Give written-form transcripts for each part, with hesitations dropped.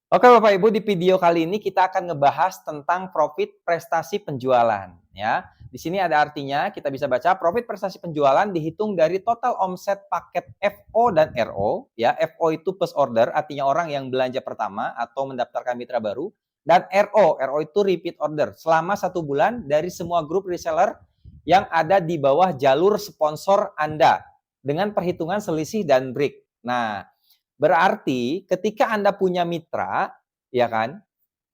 Oke Bapak Ibu, di video kali ini kita akan ngebahas tentang profit prestasi penjualan ya. Di sini ada artinya, kita bisa baca profit prestasi penjualan dihitung dari total omset paket FO dan RO ya. FO itu first order, artinya orang yang belanja pertama atau mendaftarkan mitra baru, dan RO itu repeat order selama 1 bulan dari semua grup reseller yang ada di bawah jalur sponsor Anda dengan perhitungan selisih dan break. Nah, berarti ketika Anda punya mitra, ya kan,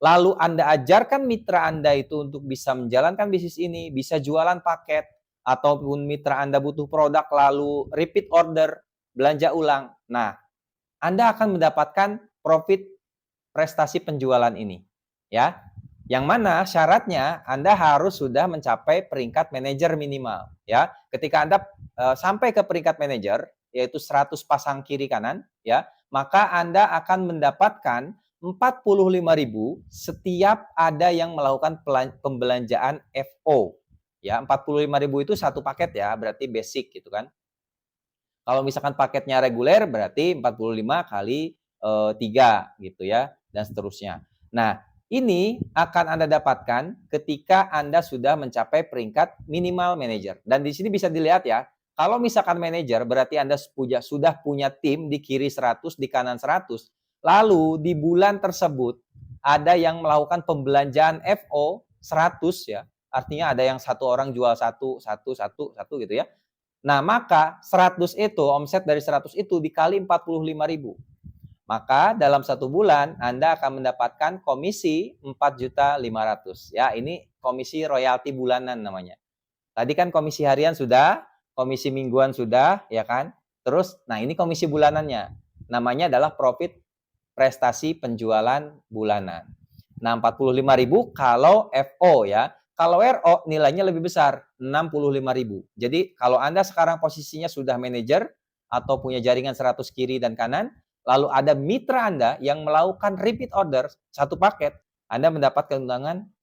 lalu Anda ajarkan mitra Anda itu untuk bisa menjalankan bisnis ini, bisa jualan paket, ataupun mitra Anda butuh produk lalu repeat order, belanja ulang. Nah, Anda akan mendapatkan profit prestasi penjualan ini, ya. Yang mana syaratnya Anda harus sudah mencapai peringkat manajer minimal, ya. Ketika Anda sampai ke peringkat manajer, yaitu 100 pasang kiri kanan, ya, maka Anda akan mendapatkan 45.000 setiap ada yang melakukan pembelanjaan FO. Ya, 45.000 itu satu paket ya, berarti basic gitu kan. Kalau misalkan paketnya reguler berarti 45 kali 3 gitu ya, dan seterusnya. Nah, ini akan Anda dapatkan ketika Anda sudah mencapai peringkat minimal manager. Dan di sini bisa dilihat ya, kalau misalkan manager berarti Anda sudah punya tim di kiri 100, di kanan 100. Lalu di bulan tersebut ada yang melakukan pembelanjaan FO 100 ya. Artinya ada yang satu orang jual satu gitu ya. Nah, maka 100 itu, omset dari 100 itu dikali 45.000. Maka dalam 1 bulan Anda akan mendapatkan komisi 4.500.000. Ya, ini komisi royalti bulanan namanya. Tadi kan komisi harian sudah, komisi mingguan sudah, ya kan? Terus, nah ini komisi bulanannya. Namanya adalah profit prestasi penjualan bulanan. Nah, 45.000 kalau FO ya. Kalau RO nilainya lebih besar, 65.000. Jadi kalau Anda sekarang posisinya sudah manajer atau punya jaringan 100 kiri dan kanan, lalu ada mitra Anda yang melakukan repeat order satu paket, Anda mendapat keuntungan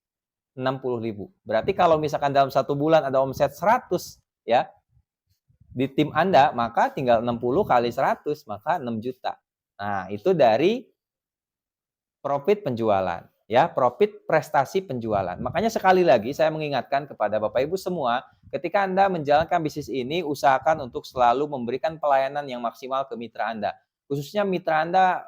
60.000. Berarti kalau misalkan dalam 1 bulan ada omset 100 ya di tim Anda, maka tinggal 60 kali 100, maka 6 juta. Nah, itu dari profit penjualan, ya, profit prestasi penjualan. Makanya sekali lagi saya mengingatkan kepada Bapak Ibu semua, ketika Anda menjalankan bisnis ini, usahakan untuk selalu memberikan pelayanan yang maksimal ke mitra Anda. Khususnya mitra Anda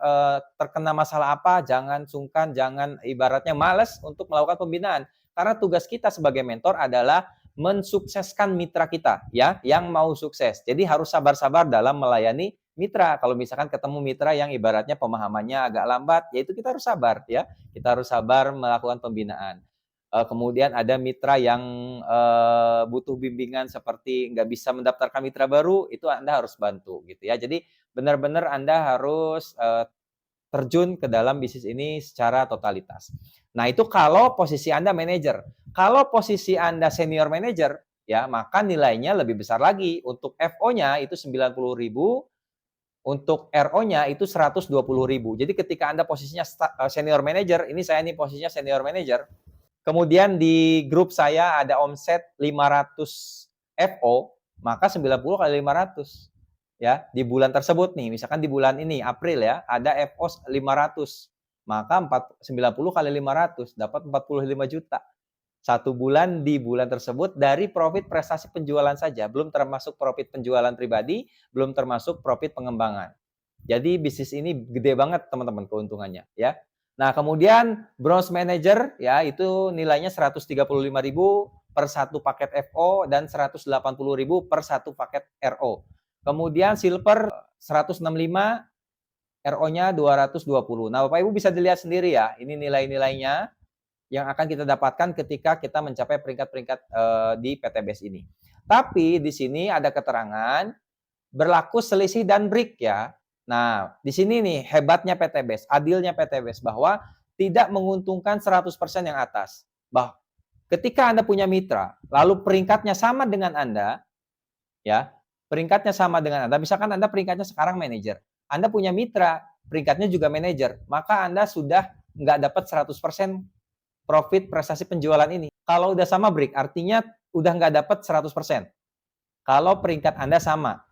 terkena masalah apa, jangan sungkan, jangan ibaratnya malas untuk melakukan pembinaan. Karena tugas kita sebagai mentor adalah mensukseskan mitra kita, ya, yang mau sukses. Jadi harus sabar-sabar dalam melayani mitra. Kalau misalkan ketemu mitra yang ibaratnya pemahamannya agak lambat, ya itu kita harus sabar ya. Kita harus sabar melakukan pembinaan. Kemudian ada mitra yang butuh bimbingan seperti nggak bisa mendaftarkan mitra baru, itu Anda harus bantu gitu ya. Jadi benar-benar Anda harus terjun ke dalam bisnis ini secara totalitas. Nah, itu kalau posisi Anda manajer. Kalau posisi Anda senior manager, ya, maka nilainya lebih besar lagi. Untuk FO-nya itu 90.000, untuk RO-nya itu 120.000. Jadi ketika Anda posisinya senior manager, ini saya nih posisinya senior manager, kemudian di grup saya ada omset 500 FO, maka 90 kali 500 ya, di bulan tersebut nih, misalkan di bulan ini April ya, ada FO 500, maka 90 kali 500 dapat 45 juta. 1 bulan di bulan tersebut dari profit prestasi penjualan saja, belum termasuk profit penjualan pribadi, belum termasuk profit pengembangan. Jadi bisnis ini gede banget teman-teman keuntungannya ya. Nah, kemudian bronze manager ya itu nilainya 135.000 per satu paket FO dan 180.000 per satu paket RO. Kemudian silver 165, RO-nya 220. Nah, Bapak Ibu bisa dilihat sendiri ya, ini nilai-nilainya yang akan kita dapatkan ketika kita mencapai peringkat-peringkat di PTBS ini. Tapi di sini ada keterangan berlaku selisih dan break ya. Nah, di sini nih hebatnya PTBS, adilnya PTBS bahwa tidak menguntungkan 100% yang atas. Ketika Anda punya mitra, lalu peringkatnya sama dengan Anda, ya, peringkatnya sama dengan Anda, misalkan Anda peringkatnya sekarang manajer, Anda punya mitra, peringkatnya juga manajer, maka Anda sudah nggak dapat 100% profit prestasi penjualan ini. Kalau udah sama break, artinya udah nggak dapat 100%. Kalau peringkat Anda sama.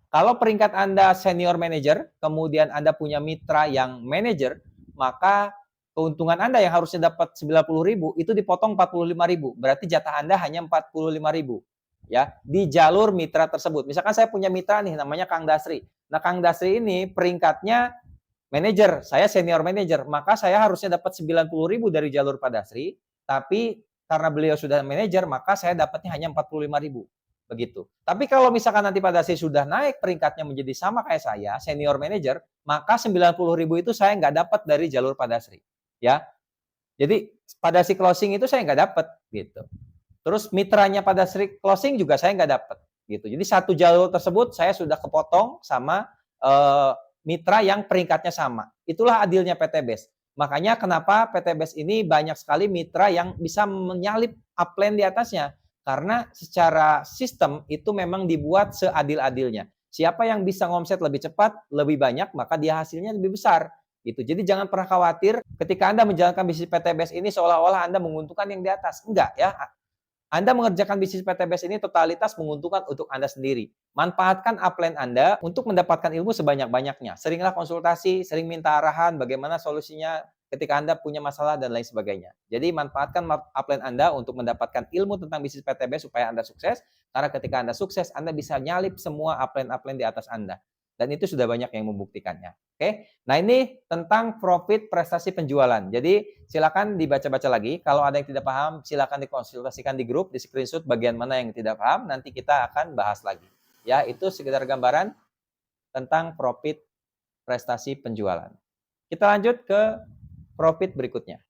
Kalau peringkat Anda senior manager, kemudian Anda punya mitra yang manager, maka keuntungan Anda yang harusnya dapat 90.000 itu dipotong 45.000. Berarti jatah Anda hanya 45.000 ya di jalur mitra tersebut. Misalkan saya punya mitra nih namanya Kang Dasri. Nah, Kang Dasri ini peringkatnya manajer, saya senior manajer, maka saya harusnya dapat 90.000 dari jalur Pak Dasri, tapi karena beliau sudah manajer, maka saya dapatnya hanya 45.000. Begitu. Tapi kalau misalkan nanti Pak Dasri sudah naik peringkatnya menjadi sama kayak saya, senior manajer, maka 90.000 itu saya nggak dapat dari jalur Pak Dasri. Ya, jadi pada si closing itu saya nggak dapat gitu. Terus mitranya pada si closing juga saya nggak dapat gitu. Jadi satu jalur tersebut saya sudah kepotong sama mitra yang peringkatnya sama. Itulah adilnya PT BES. Makanya kenapa PT BES ini banyak sekali mitra yang bisa menyalip upline di atasnya. Karena secara sistem itu memang dibuat seadil-adilnya. Siapa yang bisa ngomset lebih cepat, lebih banyak, maka dia hasilnya lebih besar gitu. Jadi jangan pernah khawatir ketika Anda menjalankan bisnis PT BES ini seolah-olah Anda menguntungkan yang di atas. Enggak ya. Anda mengerjakan bisnis PT BES ini totalitas menguntungkan untuk Anda sendiri. Manfaatkan upline Anda untuk mendapatkan ilmu sebanyak-banyaknya. Seringlah konsultasi, sering minta arahan bagaimana solusinya ketika Anda punya masalah dan lain sebagainya. Jadi manfaatkan upline Anda untuk mendapatkan ilmu tentang bisnis PT BES supaya Anda sukses. Karena ketika Anda sukses, Anda bisa nyalip semua upline-upline di atas Anda. Dan itu sudah banyak yang membuktikannya. Oke, nah ini tentang profit prestasi penjualan. Jadi silakan dibaca-baca lagi. Kalau ada yang tidak paham, silakan dikonsultasikan di grup, di screenshot bagian mana yang tidak paham. Nanti kita akan bahas lagi. Ya, itu sekedar gambaran tentang profit prestasi penjualan. Kita lanjut ke profit berikutnya.